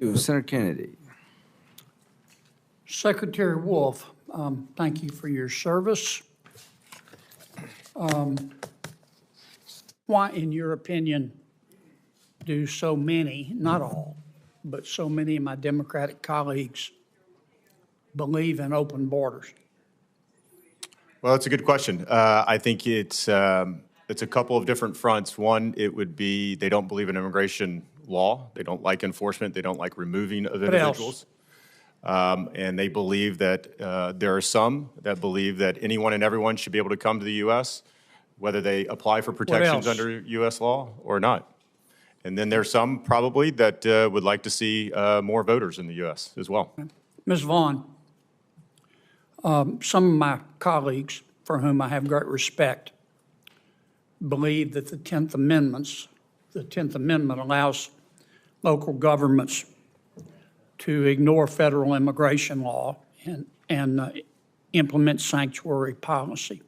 Senator Kennedy. Secretary Wolf, thank you for your service. Why, in your opinion, do so many, not all, but so many of my Democratic colleagues believe in open borders? Well, that's a good question. I think it's a couple of different fronts. One, it would be they don't believe in immigration law. They don't like enforcement. They don't like removing of individuals. And they believe that there are some that believe that anyone and everyone should be able to come to the U.S., whether they apply for protections else? under U.S. law or not. And then there's some probably that would like to see more voters in the U.S. as well. Ms. Vaughn, some of my colleagues, for whom I have great respect, believe that the 10th Amendment allows local governments to ignore federal immigration law and implement sanctuary policy.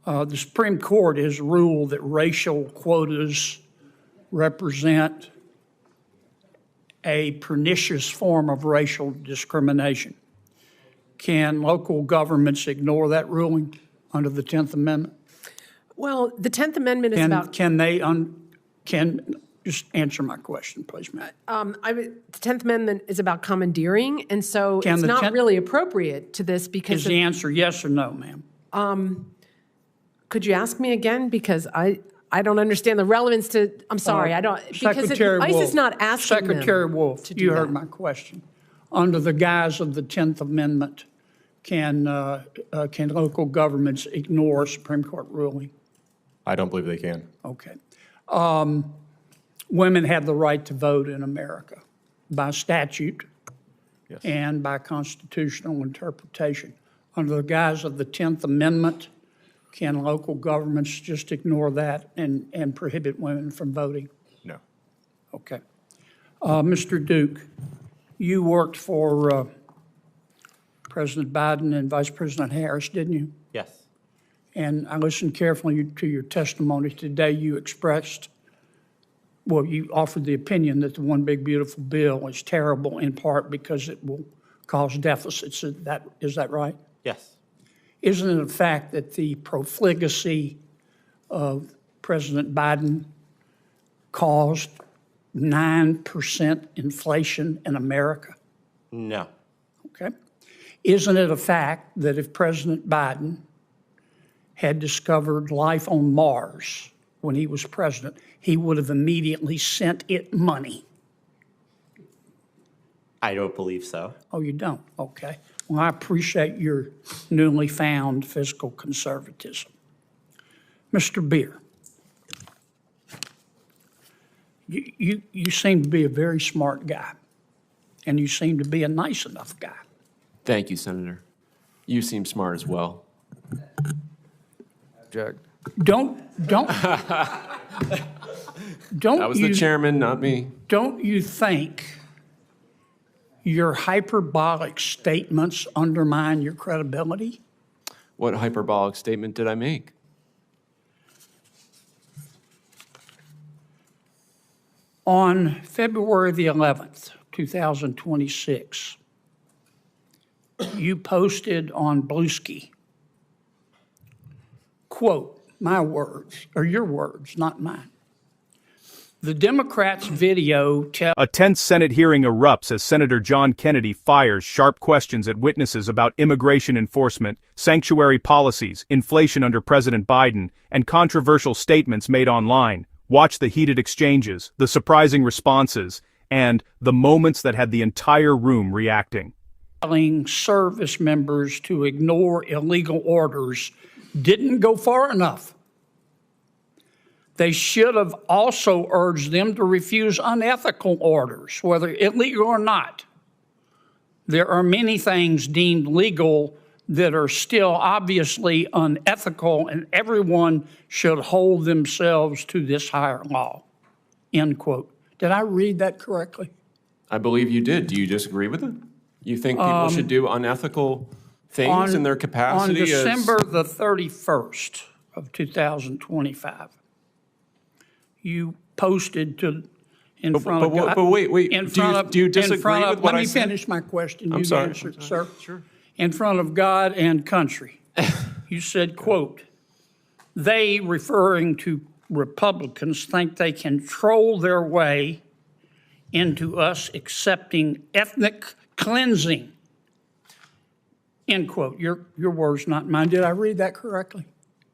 The Supreme Court has ruled that racial quotas represent a pernicious form of racial discrimination. Can local governments ignore that ruling under the 10th Amendment? Well, the 10th Amendment is about. Can just answer my question, please, ma'am. The 10th Amendment is about commandeering, and so Can it's the not 10th really appropriate to this because. Is the answer yes or no, ma'am? Could you ask me again? Because I don't understand the relevance to, I'm sorry, I don't, because Secretary ICE Wolf, is not asking them Secretary Wolf, to do you heard that. my question. Under the guise of the 10th Amendment, can local governments ignore a Supreme Court ruling? I don't believe they can. Okay. Women have the right to vote in America by statute Yes. and by constitutional interpretation. Under the guise of the 10th Amendment, can local governments just ignore that and prohibit women from voting? No. Okay. Mr. Duke, you worked for President Biden and Vice President Harris, didn't you? Yes. And I listened carefully to your testimony today. You expressed, well, you offered the opinion that the One Big Beautiful Bill is terrible in part because it will cause deficits. Is that right? Yes. Isn't it a fact that the profligacy of President Biden caused 9% inflation in America? No. Okay. Isn't it a fact that if President Biden had discovered life on Mars when he was president, he would have immediately sent it money? I don't believe so. Oh, you don't? Okay. Well, I appreciate your newly found fiscal conservatism. Mr. Beer, you seem to be a very smart guy, and you seem to be a nice enough guy. Thank you, Senator. You seem smart as well. Object. Don't That was the chairman, not me. Don't you think your hyperbolic statements undermine your credibility? What hyperbolic statement did I make? On February the 11th, 2026, you posted on Bluesky, quote, my words, or your words, not mine. The Democrats' video tells A tense Senate hearing erupts as Senator John Kennedy fires sharp questions at witnesses about immigration enforcement, sanctuary policies, inflation under President Biden, and controversial statements made online. Watch the heated exchanges, the surprising responses, and the moments that had the entire room reacting. telling service members to ignore illegal orders didn't go far enough. They should have also urged them to refuse unethical orders, whether illegal or not. There are many things deemed legal that are still obviously unethical, and everyone should hold themselves to this higher law. End quote. Did I read that correctly? I believe you did. Do you disagree with it? You think people should do unethical things in their capacity On December the 31st of 2025, you posted in But- front but of what- God. but wait, In do you- front of- do you in disagree front of- with what I Let me said? finish my question. I'm You sorry. answer it, sir. Sure. In front of God and country. You said, quote, "They," referring to Republicans, "think they control their way into us accepting ethnic cleansing." End quote. Your words, not mine. Did I read that correctly?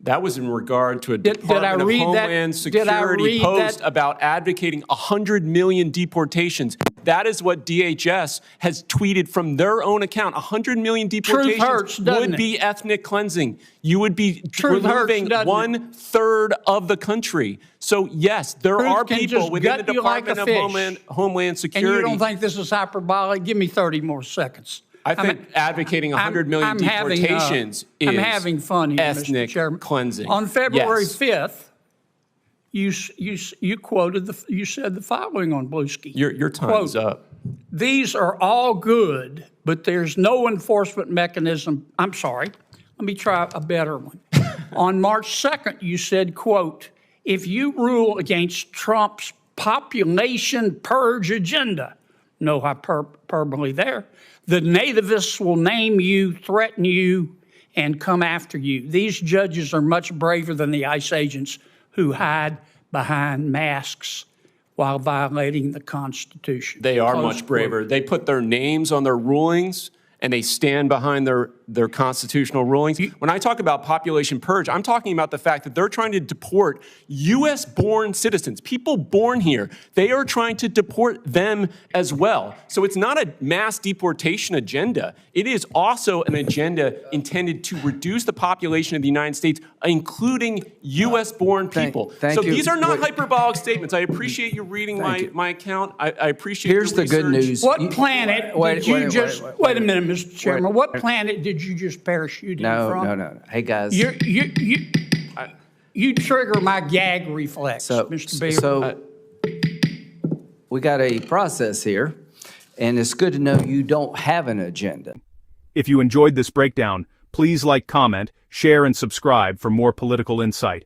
That was in regard to a Did I Department of read that? Homeland Did I Security read post that? about advocating 100 million deportations. That is what DHS has tweeted from their own account. 100 million deportations hurts, doesn't would it? be ethnic cleansing. You would be Truth hurts, removing doesn't it? 1/3 of the country. So yes, there Truth are can people just within the gut you like a Department of fish. Homeland And Security. you don't think this is hyperbolic? Give me 30 more seconds. I think advocating 100 million I'm having, deportations is I'm having fun here, ethnic Mr. Chairman. cleansing. On February Yes. 5th, you quoted you said the following on Bluesky. Your time's Quote, up. "These are all good, but there's no enforcement mechanism." I'm sorry. Let me try a better one. On March 2nd, you said, quote, "If you rule against Trump's population purge agenda," no hyperbole there, "the nativists will name you, threaten you, and come after you. These judges are much braver than the ICE agents who hide behind masks while violating the Constitution." They are Close much quote. braver. They put their names on their rulings and they stand behind their constitutional rulings. When I talk about population purge, I'm talking about the fact that they're trying to deport U.S.-born citizens, people born here. They are trying to deport them as well. So it's not a mass deportation agenda. It is also an agenda intended to reduce the population of the United States, including U.S.-born people. thank So you. these are not Wait. hyperbolic statements. I appreciate you reading my account. I appreciate Here's your the good research. news. What You- planet wait, did you wait, wait, just, wait, wait a minute, Mr. Chairman, Wait. what planet did you just parachute in No, from? no. Hey, guys. You trigger my gag reflex, So, Mr. Beal. so we got a process here, and it's good to know you don't have an agenda. If you enjoyed this breakdown, please like, comment, share, and subscribe for more political insight.